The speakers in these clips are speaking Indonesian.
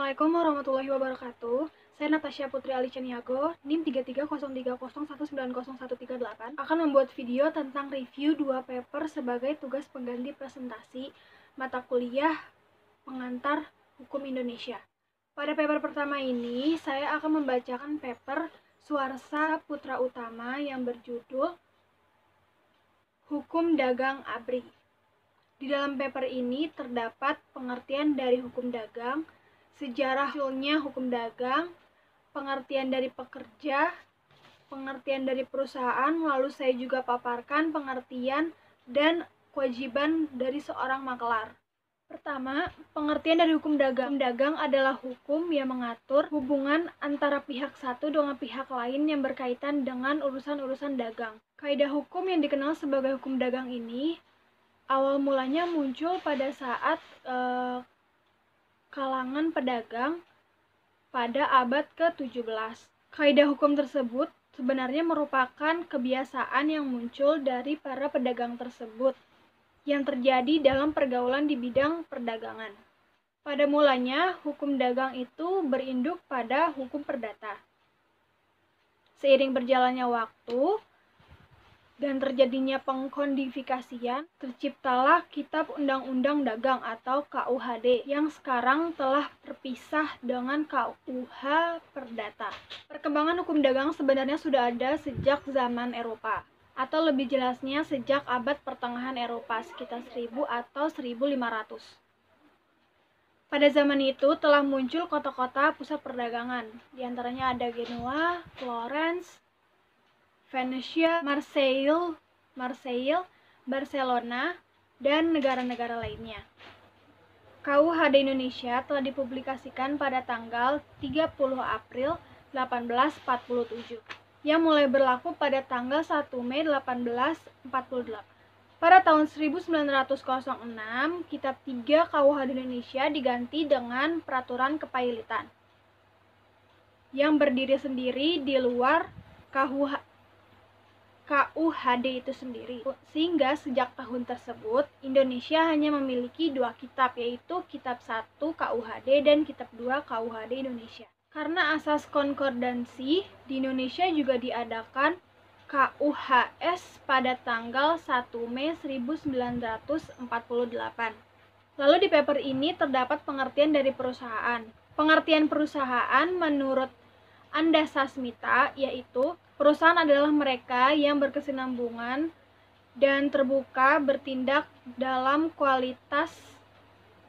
Assalamualaikum warahmatullahi wabarakatuh. Saya Natasha Putri Ali Caniago, NIM 330301901338, akan membuat video tentang review 2 paper sebagai tugas pengganti presentasi mata kuliah pengantar hukum Indonesia. Pada paper pertama ini, saya akan membacakan paper Suarsa Putra Utama yang berjudul Hukum Dagang ABRI. Di dalam paper ini terdapat pengertian dari hukum dagang, sejarah munculnya hukum dagang, pengertian dari pekerja, pengertian dari perusahaan, lalu saya juga paparkan pengertian dan kewajiban dari seorang makelar. Pertama, pengertian dari hukum dagang. Hukum dagang adalah hukum yang mengatur hubungan antara pihak satu dengan pihak lain yang berkaitan dengan urusan-urusan dagang. Kaidah hukum yang dikenal sebagai hukum dagang ini awal mulanya muncul pada saat kalangan pedagang pada abad ke-17. Kaidah hukum tersebut sebenarnya merupakan kebiasaan yang muncul dari para pedagang tersebut yang terjadi dalam pergaulan di bidang perdagangan. Pada mulanya, hukum dagang itu berinduk pada hukum perdata. Seiring berjalannya waktu dan terjadinya pengkodifikasian, terciptalah Kitab Undang-Undang Dagang atau KUHD yang sekarang telah terpisah dengan KUH Perdata. Perkembangan hukum dagang sebenarnya sudah ada sejak zaman Eropa, atau lebih jelasnya sejak abad pertengahan Eropa sekitar 1000 atau 1500. Pada zaman itu telah muncul kota-kota pusat perdagangan, diantaranya ada Genoa, Florence, Venesia, Marseille, Barcelona, dan negara-negara lainnya. KUHD Indonesia telah dipublikasikan pada tanggal 30 April 1847, yang mulai berlaku pada tanggal 1 Mei 1848. Pada tahun 1906, Kitab 3 KUHD Indonesia diganti dengan Peraturan Kepailitan, yang berdiri sendiri di luar KUHD itu sendiri. Sehingga sejak tahun tersebut, Indonesia hanya memiliki 2 kitab, yaitu Kitab 1 KUHD dan Kitab 2 KUHD Indonesia. Karena asas konkordansi, di Indonesia juga diadakan KUHS pada tanggal 1 Mei 1948. Lalu di paper ini terdapat pengertian dari perusahaan. Pengertian perusahaan menurut Andasasmita yaitu perusahaan adalah mereka yang berkesinambungan dan terbuka bertindak dalam kualitas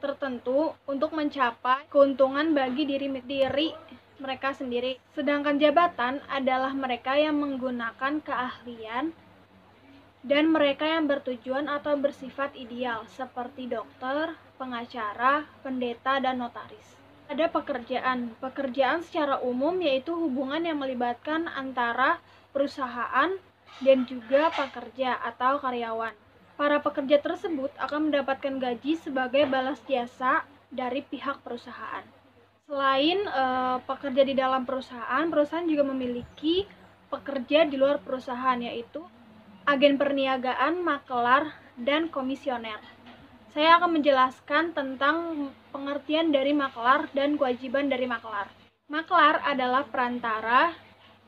tertentu untuk mencapai keuntungan bagi diri mereka sendiri. Sedangkan jabatan adalah mereka yang menggunakan keahlian dan mereka yang bertujuan atau bersifat ideal seperti dokter, pengacara, pendeta, dan notaris. Ada pekerjaan. Pekerjaan secara umum yaitu hubungan yang melibatkan antara perusahaan dan juga pekerja atau karyawan. Para pekerja tersebut akan mendapatkan gaji sebagai balas jasa dari pihak perusahaan. Selain pekerja di dalam perusahaan, perusahaan juga memiliki pekerja di luar perusahaan yaitu agen perniagaan, makelar, dan komisioner. Saya akan menjelaskan tentang pengertian dari makelar dan kewajiban dari makelar. Makelar adalah perantara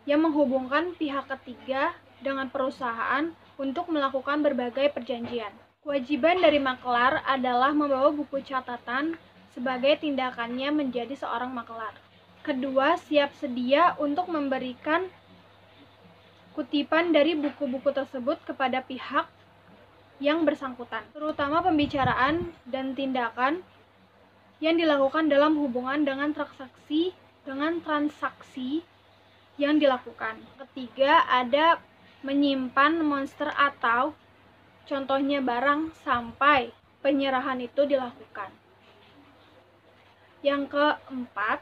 yang menghubungkan pihak ketiga dengan perusahaan untuk melakukan berbagai perjanjian. Kewajiban dari makelar adalah membawa buku catatan sebagai tindakannya menjadi seorang makelar. Kedua, siap sedia untuk memberikan kutipan dari buku-buku tersebut kepada pihak yang bersangkutan, terutama pembicaraan dan tindakan yang dilakukan dalam hubungan dengan transaksi yang dilakukan. Ketiga, ada menyimpan monster atau contohnya barang sampai penyerahan itu dilakukan. Yang keempat,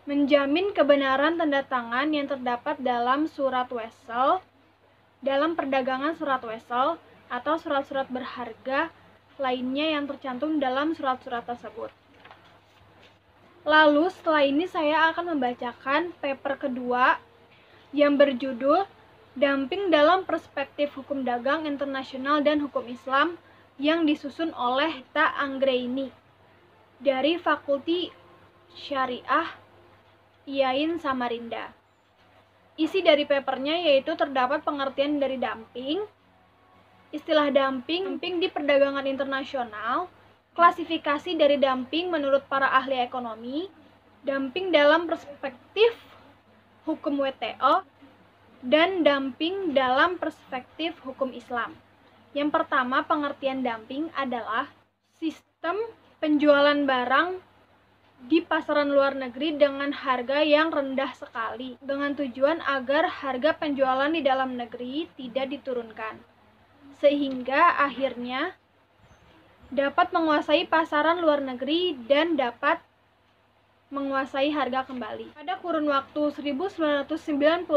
menjamin kebenaran tanda tangan yang terdapat dalam surat wesel, dalam perdagangan surat wesel, atau surat-surat berharga lainnya yang tercantum dalam surat-surat tersebut. Lalu setelah ini saya akan membacakan paper kedua yang berjudul Damping dalam Perspektif Hukum Dagang Internasional dan Hukum Islam yang disusun oleh Gita Anggraini dari Fakulti Syariah Iain Samarinda. Isi dari papernya yaitu terdapat pengertian dari dumping, istilah dumping di perdagangan internasional, klasifikasi dari dumping menurut para ahli ekonomi, dumping dalam perspektif hukum WTO, dan dumping dalam perspektif hukum Islam. Yang pertama, pengertian dumping adalah sistem penjualan barang di pasaran luar negeri dengan harga yang rendah sekali, dengan tujuan agar harga penjualan di dalam negeri tidak diturunkan, sehingga akhirnya dapat menguasai pasaran luar negeri dan dapat menguasai harga kembali. Pada kurun waktu 1995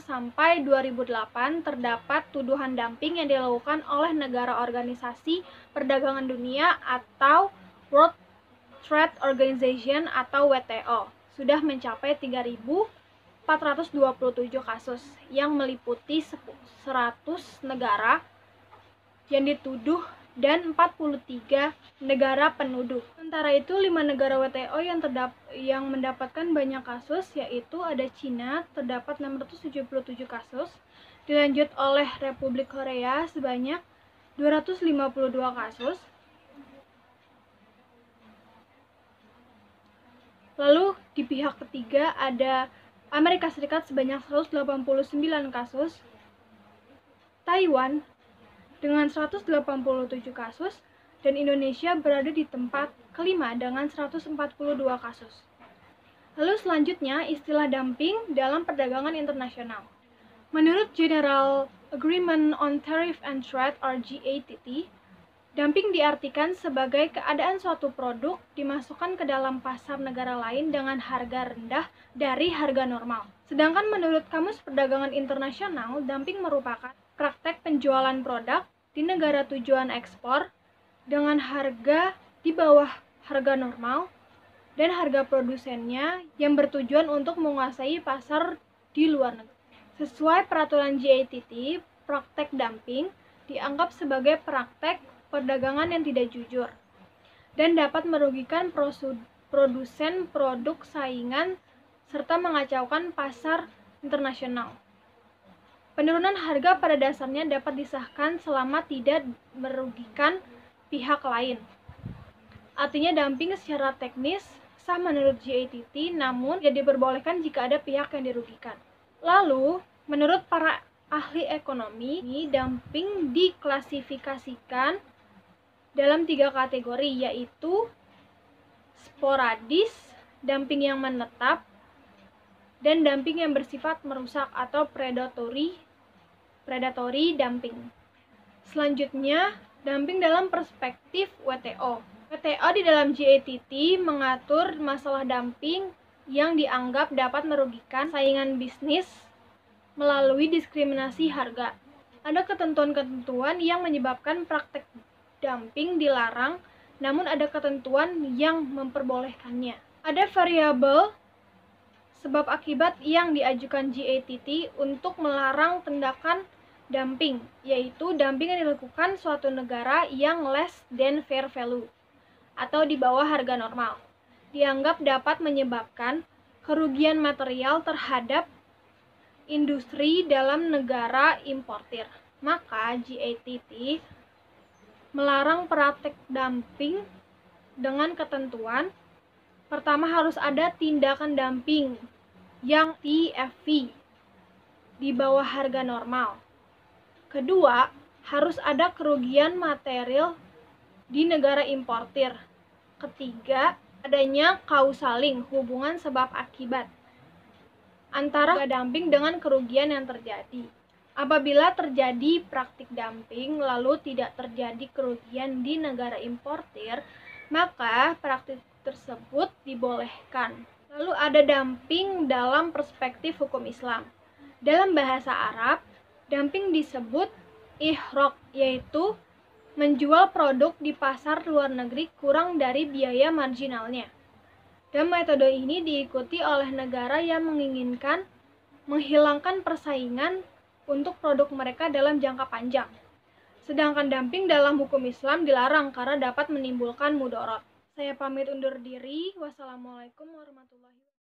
sampai 2008 terdapat tuduhan dumping yang dilakukan oleh negara organisasi perdagangan dunia atau World Trade Organization atau WTO sudah mencapai 3.427 kasus yang meliputi 100 negara yang dituduh dan 43 negara penuduh. Sementara itu, 5 negara WTO yang mendapatkan banyak kasus yaitu ada Cina, terdapat 677 kasus, dilanjut oleh Republik Korea sebanyak 252 kasus. Lalu di pihak ketiga ada Amerika Serikat sebanyak 189 kasus, Taiwan dengan 187 kasus, dan Indonesia berada di tempat kelima dengan 142 kasus. Lalu selanjutnya istilah dumping dalam perdagangan internasional. Menurut General Agreement on Tariff and Trade or GATT, dumping diartikan sebagai keadaan suatu produk dimasukkan ke dalam pasar negara lain dengan harga rendah dari harga normal. Sedangkan menurut Kamus Perdagangan Internasional, dumping merupakan praktek penjualan produk di negara tujuan ekspor dengan harga di bawah harga normal dan harga produsennya yang bertujuan untuk menguasai pasar di luar negeri. Sesuai peraturan GATT, praktek dumping dianggap sebagai praktek perdagangan yang tidak jujur dan dapat merugikan produsen produk saingan serta mengacaukan pasar internasional. Penurunan harga pada dasarnya dapat disahkan selama tidak merugikan pihak lain. Artinya dumping secara teknis sah menurut GATT, namun tidak diperbolehkan jika ada pihak yang dirugikan. Lalu, menurut para ahli ekonomi, dumping diklasifikasikan dalam 3 kategori, yaitu sporadis, dumping yang menetap, dan dumping yang bersifat merusak atau predatory dumping. Selanjutnya, dumping dalam perspektif WTO. WTO di dalam GATT mengatur masalah dumping yang dianggap dapat merugikan saingan bisnis melalui diskriminasi harga. Ada ketentuan-ketentuan yang menyebabkan praktek dumping dilarang, namun ada ketentuan yang memperbolehkannya. Ada variabel sebab akibat yang diajukan GATT untuk melarang tindakan dumping, yaitu dumping yang dilakukan suatu negara yang less than fair value atau di bawah harga normal, dianggap dapat menyebabkan kerugian material terhadap industri dalam negara importir. Maka GATT melarang praktek dumping dengan ketentuan, pertama harus ada tindakan dumping yang TFV di bawah harga normal. Kedua, harus ada kerugian material di negara importir. Ketiga, adanya kausaling, hubungan sebab akibat antara dumping dengan kerugian yang terjadi. Apabila terjadi praktik dumping lalu tidak terjadi kerugian di negara importir, maka praktik tersebut dibolehkan. Lalu ada dumping dalam perspektif hukum Islam. Dalam bahasa Arab, dumping disebut ihraq, yaitu menjual produk di pasar luar negeri kurang dari biaya marginalnya. Dan metode ini diikuti oleh negara yang menginginkan menghilangkan persaingan untuk produk mereka dalam jangka panjang. Sedangkan dumping dalam hukum Islam dilarang karena dapat menimbulkan mudorot. Saya pamit undur diri. Wassalamualaikum warahmatullahi wabarakatuh.